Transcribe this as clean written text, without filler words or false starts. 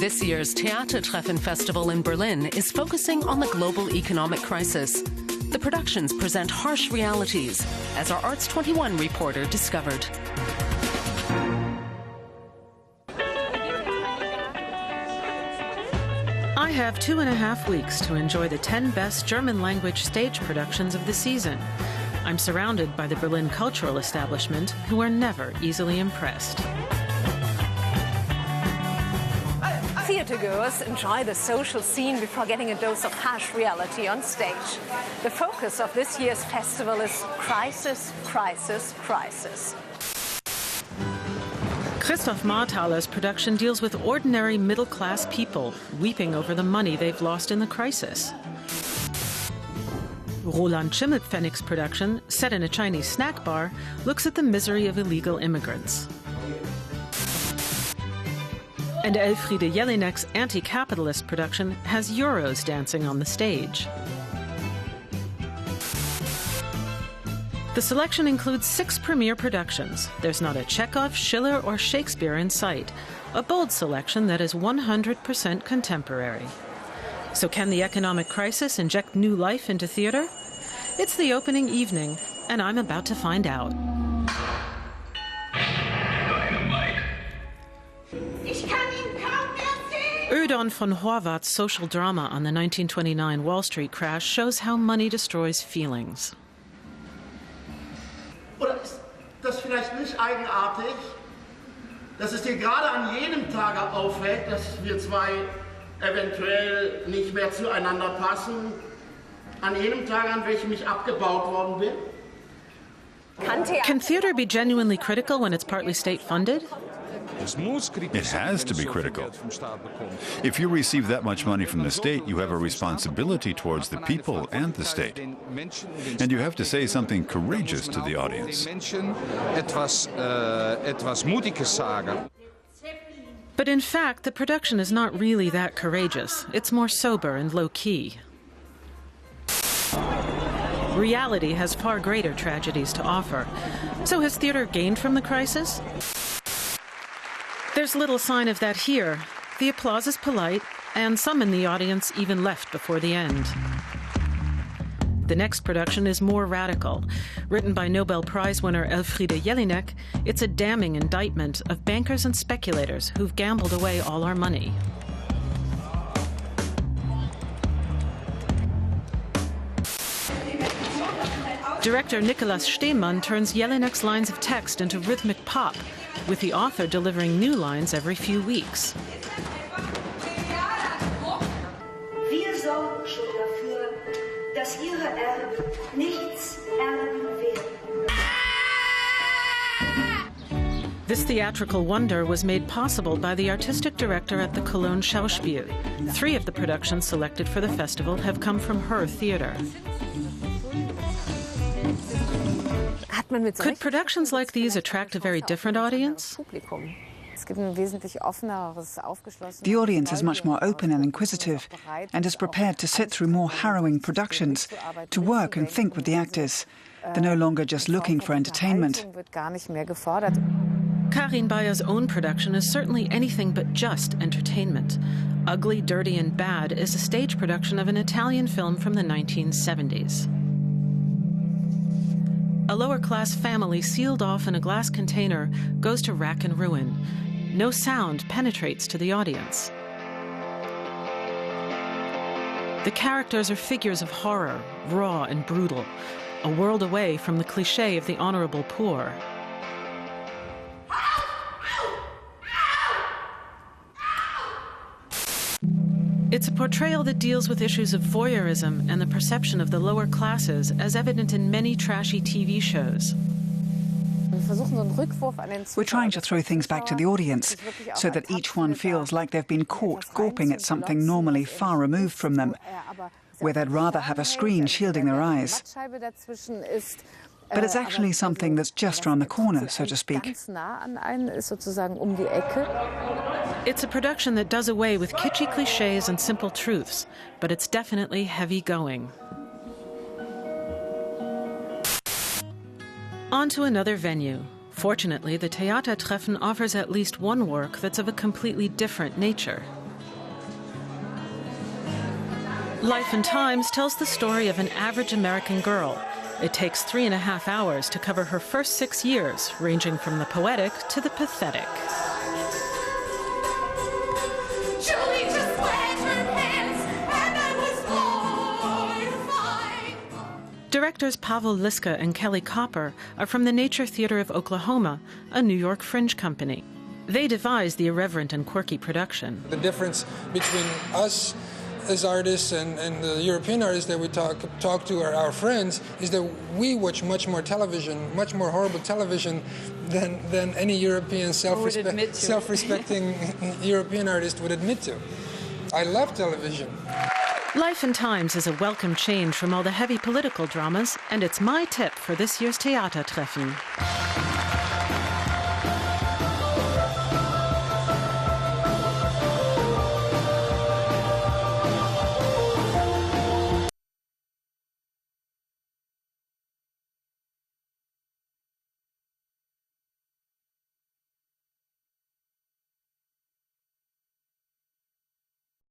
This year's Theatertreffen festival in Berlin is focusing on the global economic crisis. The productions present harsh realities, as our Arts.21 reporter discovered. I have 2.5 weeks to enjoy the 10 best German-language stage productions of the season. I'm surrounded by the Berlin cultural establishment, who are never easily impressed. Theatergoers enjoy the social scene before getting a dose of harsh reality on stage. The focus of this year's festival is crisis, crisis, crisis. Christoph Marthaler's production deals with ordinary middle-class people weeping over the money they've lost in the crisis. Roland Schimmelpfennig's production, set in a Chinese snack bar, looks at the misery of illegal immigrants. And Elfriede Jelinek's anti-capitalist production has euros dancing on the stage. The selection includes 6 premiere productions. There's not a Chekhov, Schiller, or Shakespeare in sight. A bold selection that is 100% contemporary. So can the economic crisis inject new life into theater? It's the opening evening, and I'm about to find out. Ödon von Horvath's social drama on the 1929 Wall Street crash shows how money destroys feelings. Oder ist das vielleicht nicht eigenartig, dass es dir gerade an jedem Tag auffällt, dass wir zwei eventuell nicht mehr zueinander passen, an jedem Tag, an welchem ich abgebaut worden bin? Can theater be genuinely critical when it's partly state-funded? It has to be critical. If you receive that much money from the state, you have a responsibility towards the people and the state. And you have to say something courageous to the audience. But in fact, the production is not really that courageous. It's more sober and low-key. Reality has far greater tragedies to offer. So has theater gained from the crisis? There's little sign of that here. The applause is polite, and some in the audience even left before the end. The next production is more radical. Written by Nobel Prize winner Elfriede Jelinek, it's a damning indictment of bankers and speculators who've gambled away all our money. Director Nikolaus Stehmann turns Jelinek's lines of text into rhythmic pop, with the author delivering new lines every few weeks. Wir sorgen schon dafür, dass ihre Erben nichts erben werden. This theatrical wonder was made possible by the artistic director at the Cologne Schauspiel. 3 of the productions selected for the festival have come from her theater. Could productions like these attract a very different audience? The audience is much more open and inquisitive and is prepared to sit through more harrowing productions, to work and think with the actors. They're no longer just looking for entertainment. Karin Bayer's own production is certainly anything but just entertainment. Ugly, Dirty and Bad is a stage production of an Italian film from the 1970s. A lower-class family sealed off in a glass container goes to rack and ruin. No sound penetrates to the audience. The characters are figures of horror, raw and brutal, a world away from the cliché of the honorable poor. It's a portrayal that deals with issues of voyeurism and the perception of the lower classes, as evident in many trashy TV shows. We're trying to throw things back to the audience so that each one feels like they've been caught gawping at something normally far removed from them, where they'd rather have a screen shielding their eyes. But it's actually something that's just around the corner, so to speak. It's a production that does away with kitschy clichés and simple truths, but it's definitely heavy-going. On to another venue. Fortunately, the Theatertreffen offers at least one work that's of a completely different nature. Life and Times tells the story of an average American girl. It takes 3.5 hours to cover her first 6 years, ranging from the poetic to the pathetic. Julie just waved her hands, and I was mortified. Directors Pavel Liska and Kelly Copper are from the Nature Theater of Oklahoma, a New York fringe company. They devised the irreverent and quirky production. The difference between us as artists and the European artists that we talk to our friends is that we watch much more television, much more horrible television than any European self-respecting European artist would admit to. I love television. Life and Times is a welcome change from all the heavy political dramas, and it's my tip for this year's Theatertreffen.